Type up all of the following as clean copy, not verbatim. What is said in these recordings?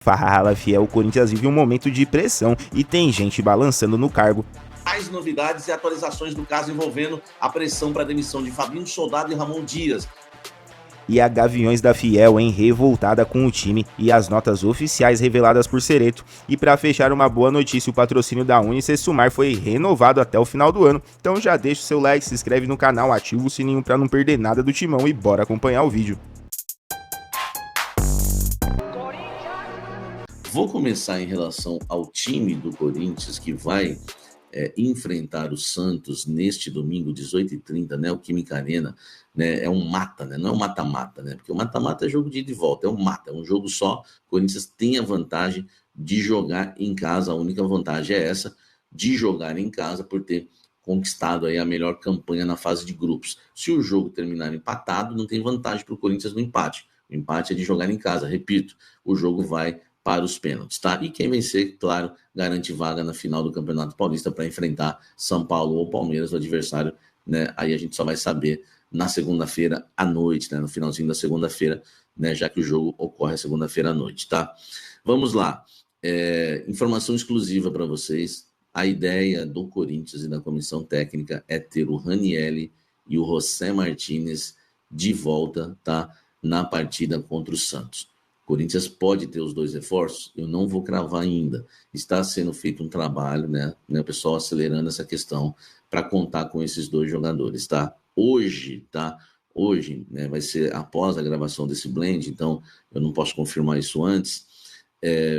Fala, fiel, o Corinthians vive um momento de pressão e tem gente balançando no cargo. Mais novidades e atualizações do caso envolvendo a pressão para a demissão de Fabinho Soldado e Ramon Dias. E a Gaviões da Fiel, revoltada com o time e as notas oficiais reveladas por Cereto. E para fechar, uma boa notícia, o patrocínio da Unicesumar foi renovado até o final do ano. Então já deixa o seu like, se inscreve no canal, ativa o sininho para não perder nada do Timão e bora acompanhar o vídeo. Vou começar em relação ao time do Corinthians que vai enfrentar o Santos neste domingo, 18h30, né? O Química Arena, né? É um mata, né? Não é um mata-mata, né? Porque o mata-mata é jogo de ida e volta, é um mata, é um jogo só. O Corinthians tem a vantagem de jogar em casa, a única vantagem é essa, de jogar em casa por ter conquistado aí a melhor campanha na fase de grupos. Se o jogo terminar empatado, não tem vantagem para o Corinthians no empate. O empate é de jogar em casa, repito, o jogo vai para os pênaltis, tá? E quem vencer, claro, garante vaga na final do Campeonato Paulista para enfrentar São Paulo ou Palmeiras, o adversário, né? Aí a gente só vai saber na segunda-feira à noite, né? No finalzinho da segunda-feira, né? Já que o jogo ocorre segunda-feira à noite, tá? Vamos lá. Informação exclusiva para vocês. A ideia do Corinthians e da comissão técnica é ter o Ranieri e o José Martínez de volta, tá? Na partida contra o Santos. Corinthians pode ter os dois reforços? Eu não vou cravar ainda. Está sendo feito um trabalho, né? O pessoal acelerando essa questão para contar com esses dois jogadores, tá? Hoje, né, vai ser após a gravação desse blend, então eu não posso confirmar isso antes.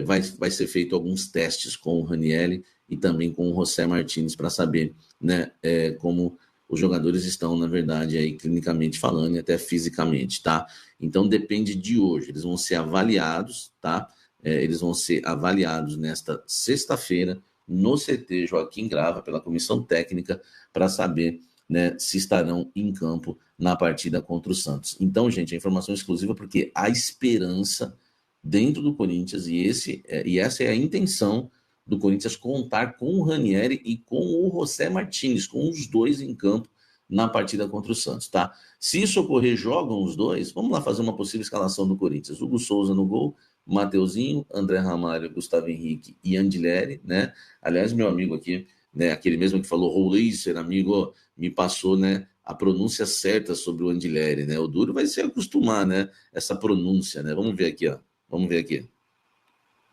Vai ser feito alguns testes com o Ranieri e também com o José Martínez para saber, né, como os jogadores estão, na verdade, aí clinicamente falando e até fisicamente, tá? Então depende de hoje, eles vão ser avaliados, tá? Eles vão ser avaliados nesta sexta-feira no CT Joaquim Grava pela comissão técnica para saber, né, se estarão em campo na partida contra o Santos. Então, gente, a informação exclusiva porque há esperança dentro do Corinthians e essa é a intenção do Corinthians contar com o Ranieri e com o José Martínez, com os dois em campo na partida contra o Santos, tá? Se isso ocorrer, jogam os dois, vamos lá fazer uma possível escalação do Corinthians. Hugo Souza no gol, Mateuzinho, André Ramalho, Gustavo Henrique e Andileri, né? Aliás, meu amigo aqui, né, aquele mesmo que falou Rouleiser, amigo, me passou, né, a pronúncia certa sobre o Andileri, né? O duro vai se acostumar, né, essa pronúncia, né? Vamos ver aqui, ó. Vamos ver aqui.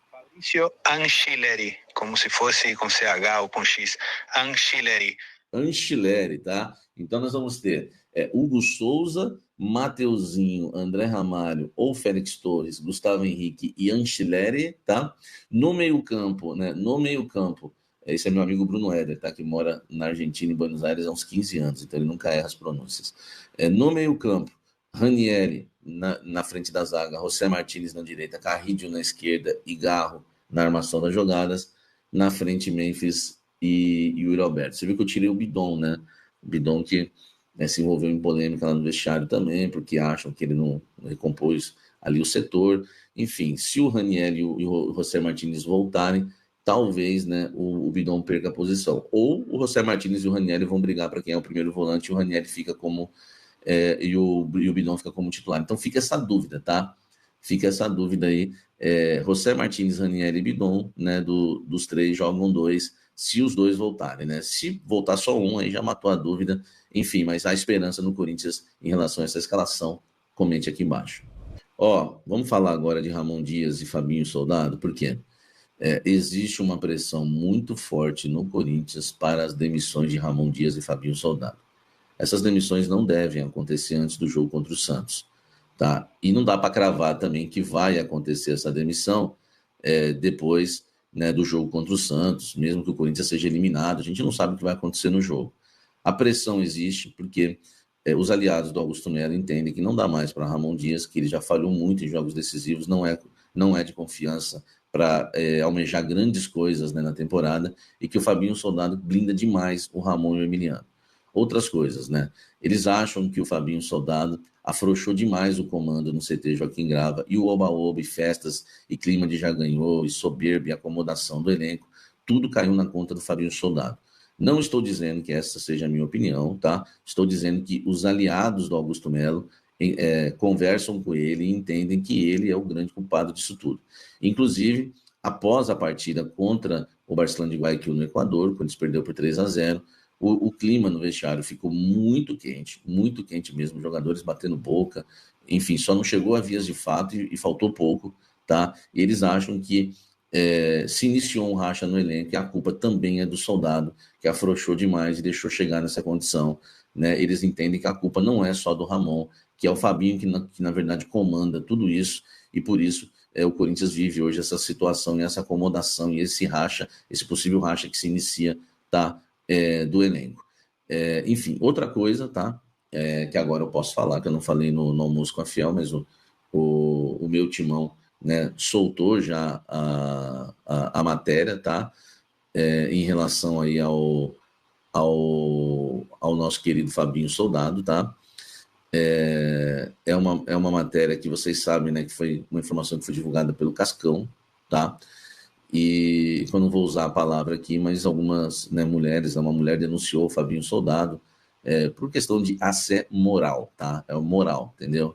Fabrício Anchileri, como se fosse com CH ou com X. Anchileri, tá? Então nós vamos ter Hugo Souza, Mateuzinho, André Ramalho ou Félix Torres, Gustavo Henrique e Anchileri, tá? No meio-campo, né? No meio-campo, esse é meu amigo Bruno Éder, tá? Que mora na Argentina, em Buenos Aires, há uns 15 anos, então ele nunca erra as pronúncias. No meio-campo, Ranieri na frente da zaga, José Martínez na direita, Carrillo na esquerda e Garro na armação das jogadas. Na frente, Memphis e Yuri Alberto. Você viu que eu tirei o Bidon, né? O Bidon que, né, se envolveu em polêmica lá no vestiário também, porque acham que ele não recompôs ali o setor. Enfim, se o Ranieri e o José Martínez voltarem, talvez, né, o Bidon perca a posição. Ou o José Martínez e o Ranieri vão brigar para quem é o primeiro volante e o Ranieri fica como e o Bidon fica como titular. Então fica essa dúvida, tá? Fica essa dúvida aí. José Martínez, Ranieri e Bidon, né? Dos três jogam dois, se os dois voltarem, né? Se voltar só um, aí já matou a dúvida. Enfim, mas há esperança no Corinthians em relação a essa escalação. Comente aqui embaixo. Vamos falar agora de Ramon Dias e Fabinho Soldado, por quê? Existe uma pressão muito forte no Corinthians para as demissões de Ramon Dias e Fabinho Soldado. Essas demissões não devem acontecer antes do jogo contra o Santos, tá? E não dá para cravar também que vai acontecer essa demissão depois, né, do jogo contra o Santos, mesmo que o Corinthians seja eliminado. A gente não sabe o que vai acontecer no jogo. A pressão existe porque os aliados do Augusto Melo entendem que não dá mais para Ramon Dias, que ele já falhou muito em jogos decisivos, não é de confiança para almejar grandes coisas, né, na temporada, e que o Fabinho Soldado blinda demais o Ramon e o Emiliano. Outras coisas, né? Eles acham que o Fabinho Soldado afrouxou demais o comando no CT Joaquim Grava e o oba-oba e festas e clima de já ganhou e soberba e acomodação do elenco, tudo caiu na conta do Fabinho Soldado. Não estou dizendo que essa seja a minha opinião, tá? Estou dizendo que os aliados do Augusto Melo conversam com ele e entendem que ele é o grande culpado disso tudo. Inclusive, após a partida contra o Barcelona de Guayaquil no Equador, quando eles perdeu por 3-0, o clima no vestiário ficou muito quente mesmo, jogadores batendo boca, enfim, só não chegou a vias de fato e faltou pouco, tá? E eles acham que se iniciou um racha no elenco e a culpa também é do soldado, que afrouxou demais e deixou chegar nessa condição, né? Eles entendem que a culpa não é só do Ramon, que é o Fabinho que na verdade comanda tudo isso, e por isso o Corinthians vive hoje essa situação e essa acomodação e esse racha, esse possível racha que se inicia, tá, do elenco. Enfim, outra coisa, tá, que agora eu posso falar, que eu não falei no almoço com a Fiel, mas o meu timão, né, soltou já a matéria, tá, em relação aí ao nosso querido Fabinho Soldado, tá? É uma matéria que vocês sabem, né, que foi uma informação que foi divulgada pelo Cascão, tá? E eu não vou usar a palavra aqui, mas algumas, né, mulheres, uma mulher denunciou o Fabinho Soldado por questão de assédio moral, tá? É o moral, entendeu?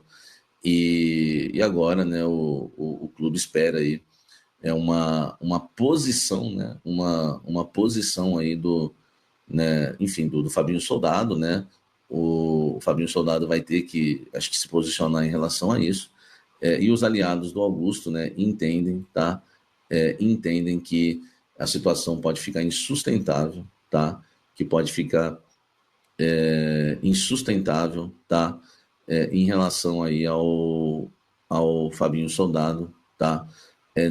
E agora, né, o clube espera aí uma posição, né, uma posição aí né, enfim, do Fabinho Soldado, né? O Fabinho Soldado vai ter que, acho que, se posicionar em relação a isso. E os aliados do Augusto, né, entendem, tá? Entendem que a situação pode ficar insustentável, tá? Que pode ficar insustentável, tá? Em relação aí ao Fabinho Soldado, tá?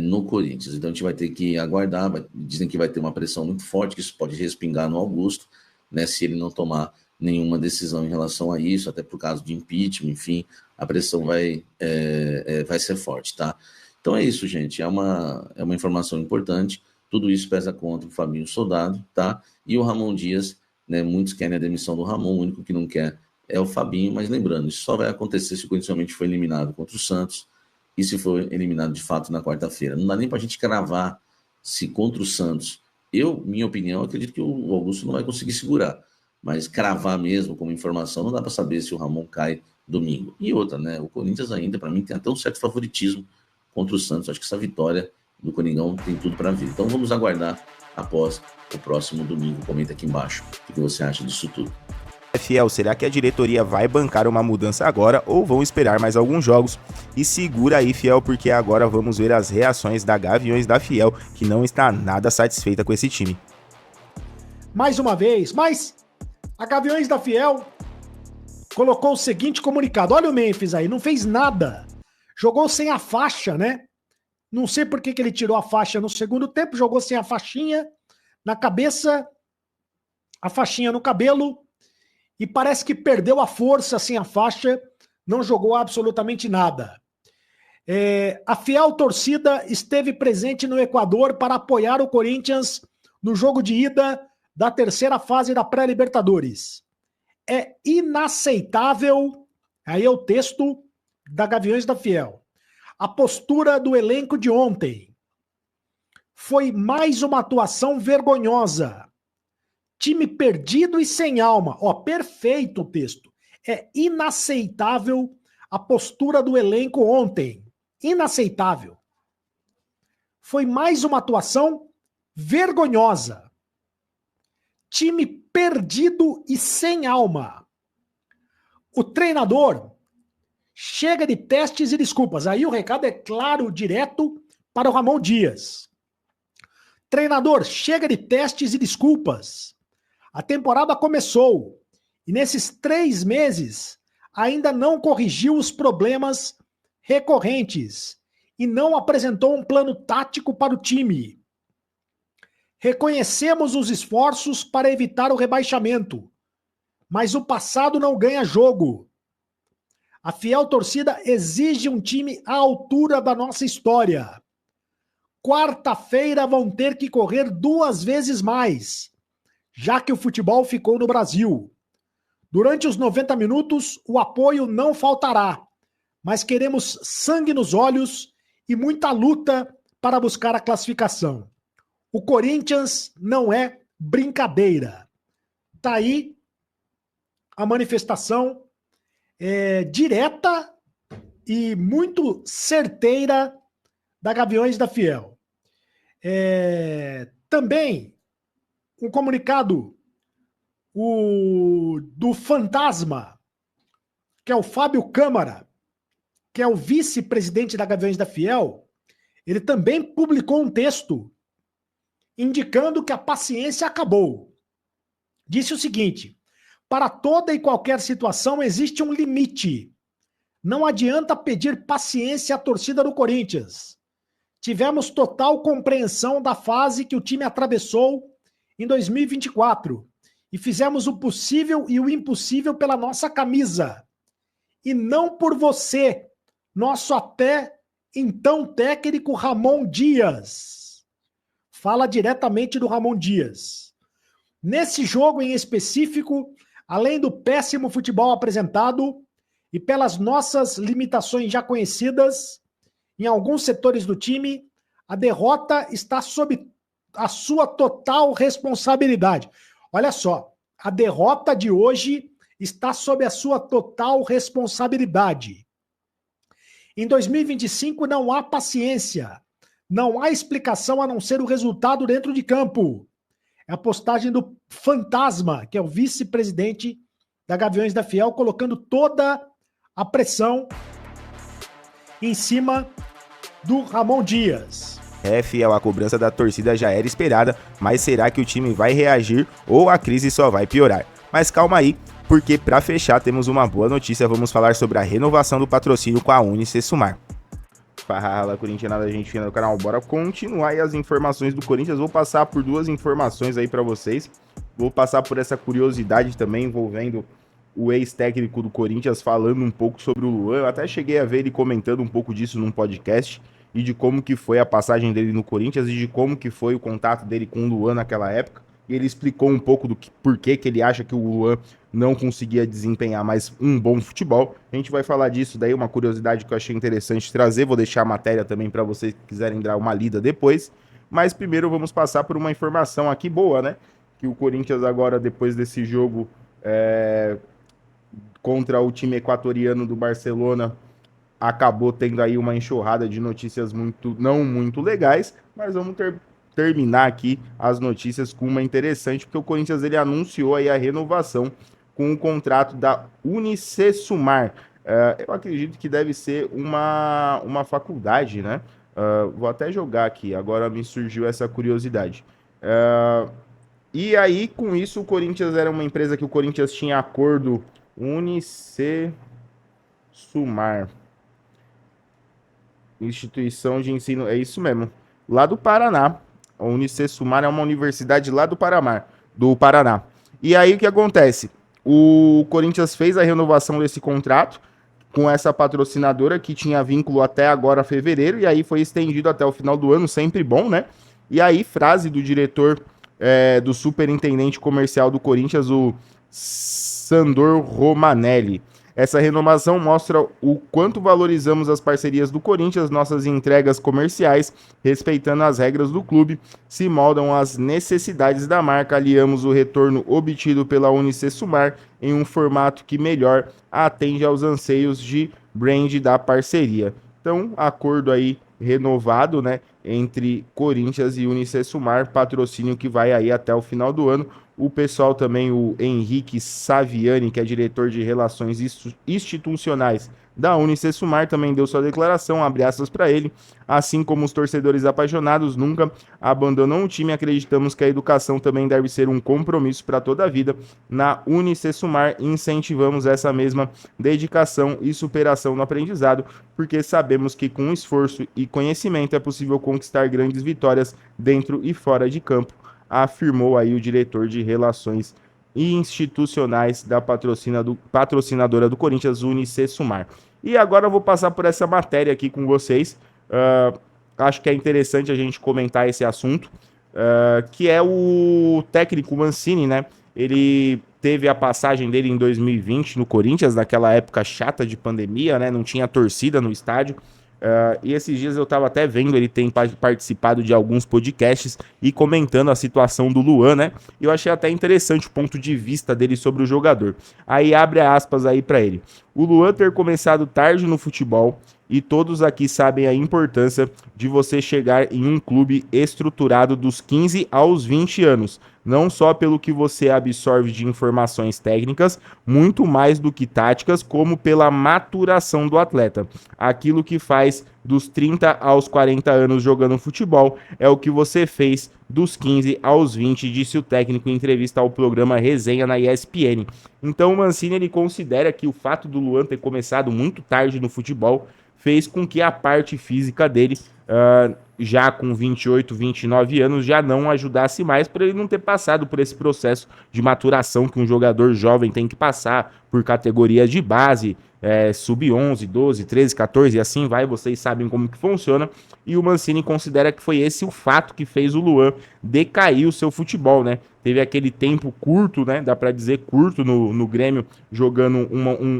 No Corinthians. Então a gente vai ter que aguardar, dizem que vai ter uma pressão muito forte, que isso pode respingar no Augusto, né, se ele não tomar nenhuma decisão em relação a isso, até por causa de impeachment, enfim, a pressão vai ser forte, tá? Então é isso, gente, é uma informação importante, tudo isso pesa contra o Fabinho Soldado, tá? E o Ramon Dias, né, muitos querem a demissão do Ramon, o único que não quer é o Fabinho, mas lembrando, isso só vai acontecer se o Corinthians realmente for eliminado contra o Santos, e se for eliminado de fato na quarta-feira. Não dá nem para a gente cravar se contra o Santos. Minha opinião, acredito que o Augusto não vai conseguir segurar. Mas cravar mesmo como informação, não dá para saber se o Ramon cai domingo. E outra, né? O Corinthians ainda, para mim, tem até um certo favoritismo contra o Santos. Acho que essa vitória do Coringão tem tudo para vir. Então vamos aguardar após o próximo domingo. Comenta aqui embaixo o que você acha disso tudo. Fiel, será que a diretoria vai bancar uma mudança agora ou vão esperar mais alguns jogos? E segura aí, Fiel, porque agora vamos ver as reações da Gaviões da Fiel, que não está nada satisfeita com esse time. Mais uma vez, mas a Gaviões da Fiel colocou o seguinte comunicado. Olha o Memphis aí, não fez nada. Jogou sem a faixa, né? Não sei por que ele tirou a faixa no segundo tempo, jogou sem a faixinha na cabeça, a faixinha no cabelo, e parece que perdeu a força sem a faixa, não jogou absolutamente nada. A fiel torcida esteve presente no Equador para apoiar o Corinthians no jogo de ida da terceira fase da pré-Libertadores. É inaceitável, aí é o texto da Gaviões da Fiel, a postura do elenco de ontem. Foi mais uma atuação vergonhosa. Time perdido e sem alma. Ó, perfeito o texto. É inaceitável a postura do elenco ontem. Inaceitável. Foi mais uma atuação vergonhosa. Time perdido e sem alma. O treinador chega de testes e desculpas. Aí o recado é claro, direto para o Ramon Dias. Treinador, chega de testes e desculpas. A temporada começou e nesses 3 meses ainda não corrigiu os problemas recorrentes e não apresentou um plano tático para o time. Reconhecemos os esforços para evitar o rebaixamento, mas o passado não ganha jogo. A fiel torcida exige um time à altura da nossa história. Quarta-feira vão ter que correr 2 vezes mais, já que o futebol ficou no Brasil. Durante os 90 minutos, o apoio não faltará, mas queremos sangue nos olhos e muita luta para buscar a classificação. O Corinthians não é brincadeira. Tá aí a manifestação direta e muito certeira da Gaviões da Fiel. Também um comunicado do Fantasma, que é o Fábio Câmara, que é o vice-presidente da Gaviões da Fiel. Ele também publicou um texto indicando que a paciência acabou. Disse o seguinte: para toda e qualquer situação existe um limite. Não adianta pedir paciência à torcida do Corinthians. Tivemos total compreensão da fase que o time atravessou em 2024 e fizemos o possível e o impossível pela nossa camisa. E não por você, nosso até então técnico Ramon Dias. Fala diretamente do Ramon Dias. Nesse jogo em específico, além do péssimo futebol apresentado e pelas nossas limitações já conhecidas, em alguns setores do time, a derrota está sob a sua total responsabilidade. Olha só, a derrota de hoje está sob a sua total responsabilidade. Em 2025 não há paciência, não há explicação a não ser o resultado dentro de campo. É a postagem do Fantasma, que é o vice-presidente da Gaviões da Fiel, colocando toda a pressão em cima do Ramon Dias. Fiel, a cobrança da torcida já era esperada, mas será que o time vai reagir ou a crise só vai piorar? Mas calma aí, porque para fechar temos uma boa notícia, vamos falar sobre a renovação do patrocínio com a UniCesumar. Fala, corintianada, gente fina do canal, bora continuar aí as informações do Corinthians. Vou passar por duas informações aí para vocês, vou passar por essa curiosidade também envolvendo o ex-técnico do Corinthians falando um pouco sobre o Luan. Eu até cheguei a ver ele comentando um pouco disso num podcast e de como que foi a passagem dele no Corinthians e de como que foi o contato dele com o Luan naquela época. E ele explicou um pouco do porquê que ele acha que o Luan não conseguia desempenhar mais um bom futebol. A gente vai falar disso, daí uma curiosidade que eu achei interessante trazer. Vou deixar a matéria também para vocês que quiserem dar uma lida depois. Mas primeiro vamos passar por uma informação aqui boa, né? Que o Corinthians agora, depois desse jogo contra o time equatoriano do Barcelona, acabou tendo aí uma enxurrada de notícias não muito legais, mas vamos terminar aqui as notícias com uma interessante, porque o Corinthians ele anunciou aí a renovação com o contrato da UniCesumar. Eu acredito que deve ser uma faculdade, né? Vou até jogar aqui, agora me surgiu essa curiosidade. E aí, com isso, o Corinthians era uma empresa que o Corinthians tinha acordo UniCesumar. Instituição de ensino, é isso mesmo, lá do Paraná. A UniCesumar é uma universidade lá do Paraná. E aí o que acontece? O Corinthians fez a renovação desse contrato com essa patrocinadora que tinha vínculo até agora fevereiro, e aí foi estendido até o final do ano, sempre bom, né? E aí, frase do diretor, do superintendente comercial do Corinthians, o Sandor Romanelli. Essa renovação mostra o quanto valorizamos as parcerias do Corinthians, nossas entregas comerciais, respeitando as regras do clube, se moldam às necessidades da marca, aliamos o retorno obtido pela UniCesumar em um formato que melhor atende aos anseios de brand da parceria. Então, acordo aí renovado, né, entre Corinthians e UniCesumar, patrocínio que vai aí até o final do ano. O pessoal também, o Henrique Saviani, que é diretor de Relações Institucionais da UniCesumar, também deu sua declaração, abre aspas para ele. Assim como os torcedores apaixonados nunca abandonam o time, acreditamos que a educação também deve ser um compromisso para toda a vida. Na UniCesumar, incentivamos essa mesma dedicação e superação no aprendizado, porque sabemos que com esforço e conhecimento é possível conquistar grandes vitórias dentro e fora de campo, afirmou aí o diretor de Relações Institucionais da patrocinadora do Corinthians, UniCesumar. E agora eu vou passar por essa matéria aqui com vocês. Acho que é interessante a gente comentar esse assunto, que é o técnico Mancini, né? Ele teve a passagem dele em 2020 no Corinthians, naquela época chata de pandemia, né? Não tinha torcida no estádio. E esses dias eu tava até vendo, ele tem participado de alguns podcasts e comentando a situação do Luan, né? E eu achei até interessante o ponto de vista dele sobre o jogador. Aí abre aspas aí pra ele. O Luan ter começado tarde no futebol, e todos aqui sabem a importância de você chegar em um clube estruturado dos 15 aos 20 anos, não só pelo que você absorve de informações técnicas, muito mais do que táticas, como pela maturação do atleta. Aquilo que faz dos 30 aos 40 anos jogando futebol é o que você fez dos 15 aos 20, disse o técnico em entrevista ao programa Resenha na ESPN. Então o Mancini ele considera que o fato do Luan ter começado muito tarde no futebol fez com que a parte física dele, já com 28, 29 anos, já não ajudasse mais, por ele não ter passado por esse processo de maturação que um jogador jovem tem que passar por categorias de base, sub-11, 12, 13, 14 e assim vai, vocês sabem como que funciona. E o Mancini considera que foi esse o fato que fez o Luan decair o seu futebol, né? Teve aquele tempo curto, né? Dá pra dizer curto no Grêmio, jogando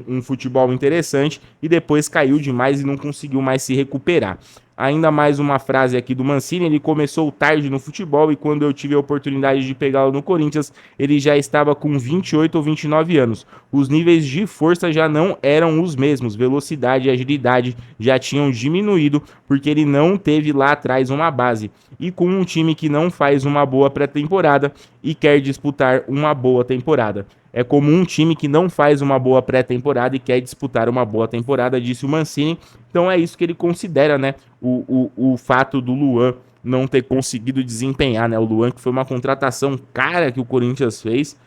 um futebol interessante e depois caiu demais e não conseguiu mais se recuperar. Ainda mais uma frase aqui do Mancini, ele começou tarde no futebol e quando eu tive a oportunidade de pegá-lo no Corinthians, ele já estava com 28 ou 29 anos. Os níveis de força já não eram os mesmos, velocidade e agilidade já tinham diminuído porque ele não teve lá atrás uma base. E com um time que não faz uma boa pré-temporada e quer disputar uma boa temporada. É como um time que não faz uma boa pré-temporada e quer disputar uma boa temporada, disse o Mancini. Então é isso que ele considera, né? O fato do Luan não ter conseguido desempenhar, né? O Luan que foi uma contratação cara que o Corinthians fez,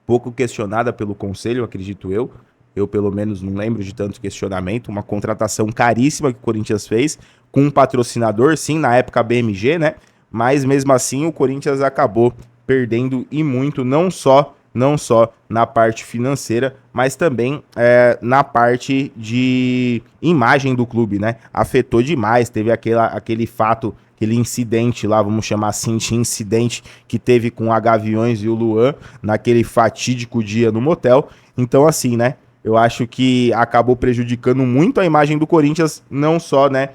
pouco questionada pelo conselho, acredito eu. Eu, pelo menos, não lembro de tanto questionamento. Uma contratação caríssima que o Corinthians fez, com um patrocinador, sim, na época BMG, né? Mas, mesmo assim, o Corinthians acabou perdendo e muito, não só na parte financeira, mas também na parte de imagem do clube, né? Afetou demais, teve aquele fato, aquele incidente lá, vamos chamar assim de incidente, que teve com a Gaviões e o Luan, naquele fatídico dia no motel. Então, assim, né? Eu acho que acabou prejudicando muito a imagem do Corinthians, não só, né,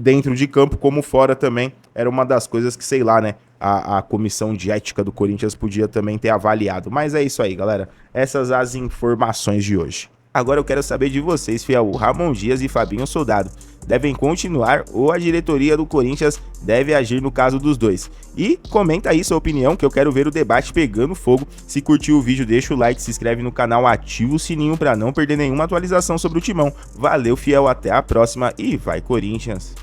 dentro de campo, como fora também. Era uma das coisas que, sei lá, né, a comissão de ética do Corinthians podia também ter avaliado. Mas é isso aí, galera. Essas as informações de hoje. Agora eu quero saber de vocês, fiel. Ramon Dias e Fabinho Soldado devem continuar ou a diretoria do Corinthians deve agir no caso dos dois? E comenta aí sua opinião, que eu quero ver o debate pegando fogo. Se curtiu o vídeo, deixa o like, se inscreve no canal, ativa o sininho para não perder nenhuma atualização sobre o Timão. Valeu, fiel, até a próxima e vai Corinthians!